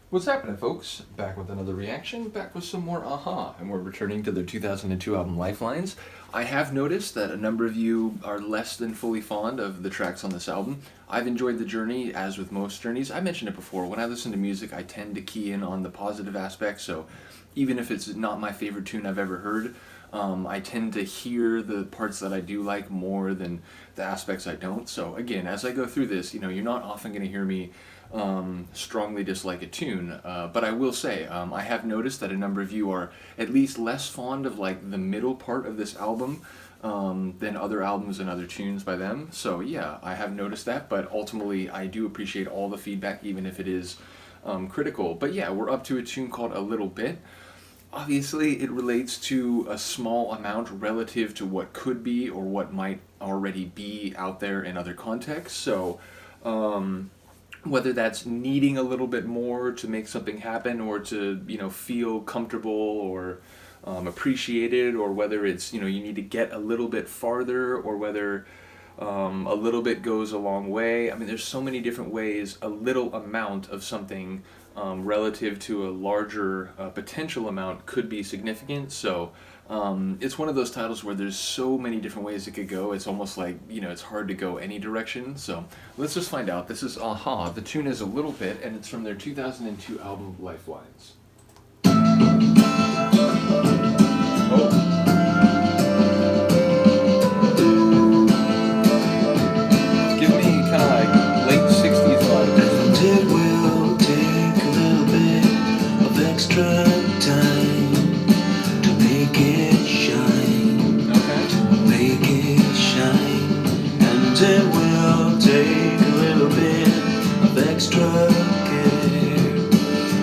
What's happening, folks? Back with another reaction, back with some more Aha, and we're returning to their 2002 album Lifelines. I have noticed that a number of you are less than fully fond of the tracks on this album. I've enjoyed the journey, as with most journeys. I mentioned it before, when I listen to music, I tend to key in on the positive aspects, so even if it's not my favorite tune I've ever heard, I tend to hear the parts that I do like more than the aspects I don't. So again, as I go through this, you're not often going to hear me strongly dislike a tune, but I will say I have noticed that a number of you are at least less fond of like the middle part of this album than other albums and other tunes by them. So yeah, I have noticed that, but ultimately I do appreciate all the feedback, even if it is critical. But yeah, we're up to a tune called A Little Bit. Obviously, it relates to a small amount relative to what could be or what might already be out there in other contexts. So, whether that's needing a little bit more to make something happen or to, feel comfortable or appreciated, or whether it's, you need to get a little bit farther, or whether a little bit goes a long way. I mean, there's so many different ways a little amount of something relative to a larger potential amount could be significant. So it's one of those titles where there's so many different ways it could go. It's almost like, it's hard to go any direction. So let's just find out. This is Aha. The tune is A Little Bit, and it's from their 2002 album Lifelines. Oh. It will take a little bit of extra care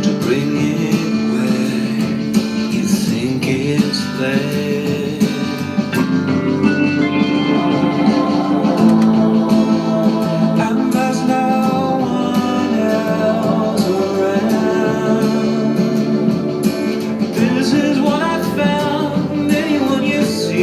to bring it where you think it's there. And there's no one else around. This is what I found. Anyone you see,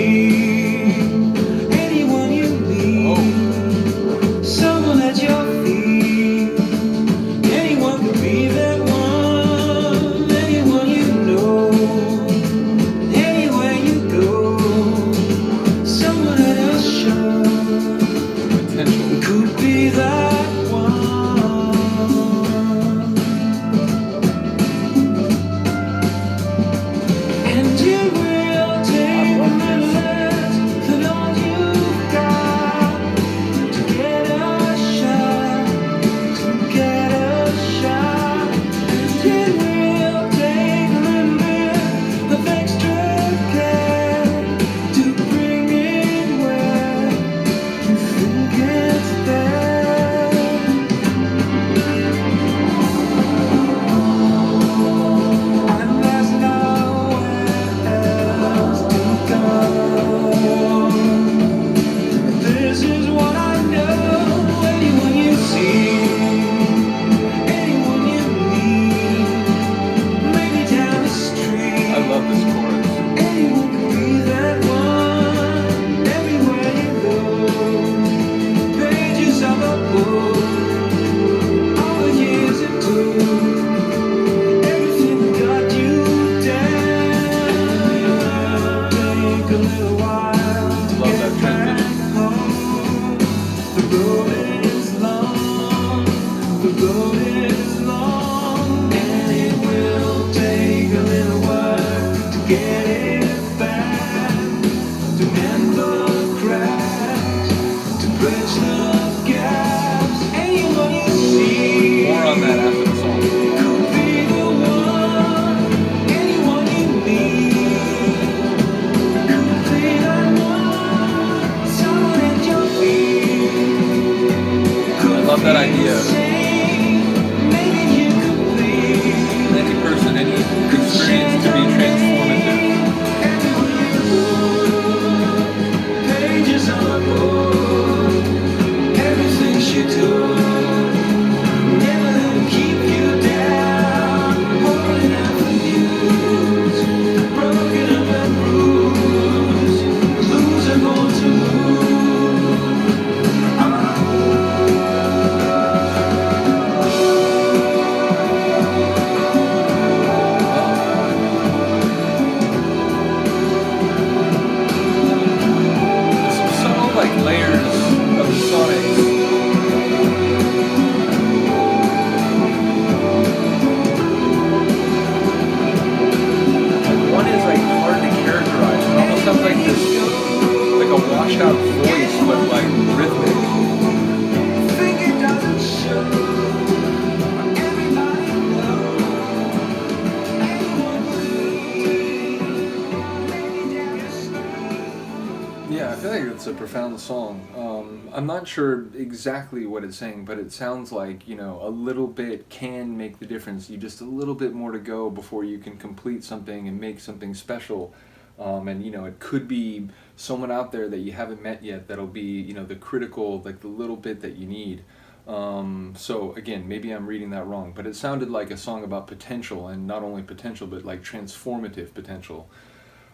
it's a profound song. I'm not sure exactly what it's saying, but it sounds like, you know, a little bit can make the difference. You just a little bit more to go before you can complete something and make something special. And, you know, it could be someone out there that you haven't met yet that'll be, you know, the critical, like the little bit that you need. So again, maybe I'm reading that wrong, but it sounded like a song about potential, and not only potential, but like transformative potential.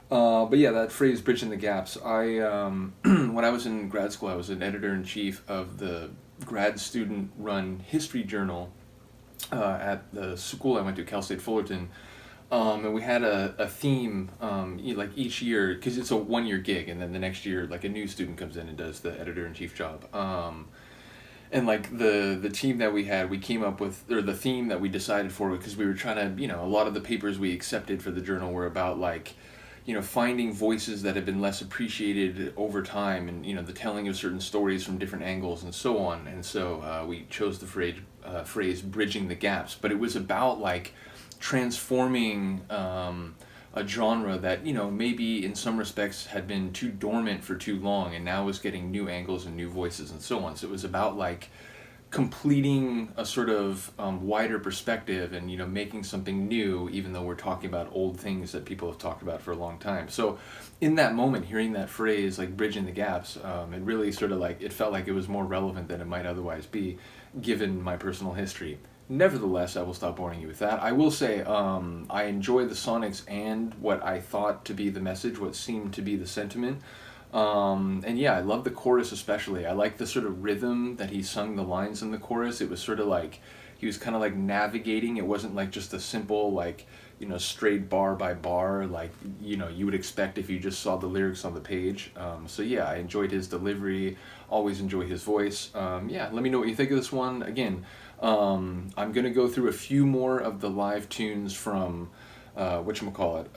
But yeah, that phrase "bridging the gaps." When I was in grad school, I was an editor-in-chief of the grad student-run history journal at the school I went to, Cal State Fullerton. And we had a theme, like each year, because it's a 1 year gig, and then the next year, like a new student comes in and does the editor-in-chief job. And like the team that we had, we came up with, or the theme that we decided for, because we were trying to, you know, a lot of the papers we accepted for the journal were about like, you know, finding voices that have been less appreciated over time, and, you know, the telling of certain stories from different angles and so on. And so we chose the phrase "bridging the gaps," but it was about like transforming a genre that, you know, maybe in some respects had been too dormant for too long, and now was getting new angles and new voices and so on. So it was about like completing a sort of wider perspective, and, you know, making something new, even though we're talking about old things that people have talked about for a long time. So in that moment, hearing that phrase, like "bridging the gaps," it really sort of like, it felt like it was more relevant than it might otherwise be, given my personal history. Nevertheless, I will stop boring you with that. I will say I enjoy the sonics and what I thought to be the message, what seemed to be the sentiment. And yeah, I love the chorus especially. I like the sort of rhythm that he sung the lines in the chorus. It was sort of like he was kind of like navigating. It wasn't like just a simple, like, you know, straight bar by bar, like, you know, you would expect if you just saw the lyrics on the page. So yeah, I enjoyed his delivery. Always enjoy his voice. Yeah, let me know what you think of this one. Again, I'm gonna go through a few more of the live tunes from whatchamacallit,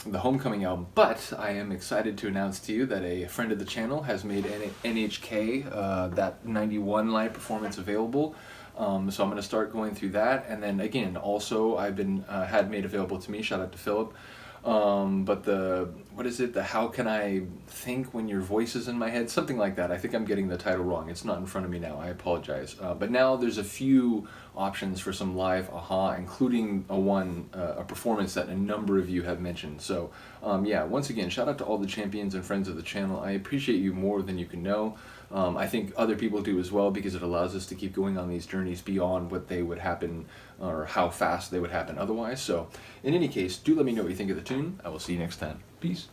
the Homecoming album, but I am excited to announce to you that a friend of the channel has made NHK, that 91 live performance available. So I'm going to start going through that, and then again, also I've been had made available to me. Shout out to Philip. But what is it? The "How Can I Think When Your Voice Is in My Head?" Something like that. I think I'm getting the title wrong. It's not in front of me now. I apologize. But now there's a few options for some live aha, including a performance that a number of you have mentioned. So yeah, once again, shout out to all the champions and friends of the channel. I appreciate you more than you can know. I think other people do as well, because it allows us to keep going on these journeys beyond what they would happen, or how fast they would happen otherwise. So in any case, do let me know what you think of the tune. I will see you next time. Peace.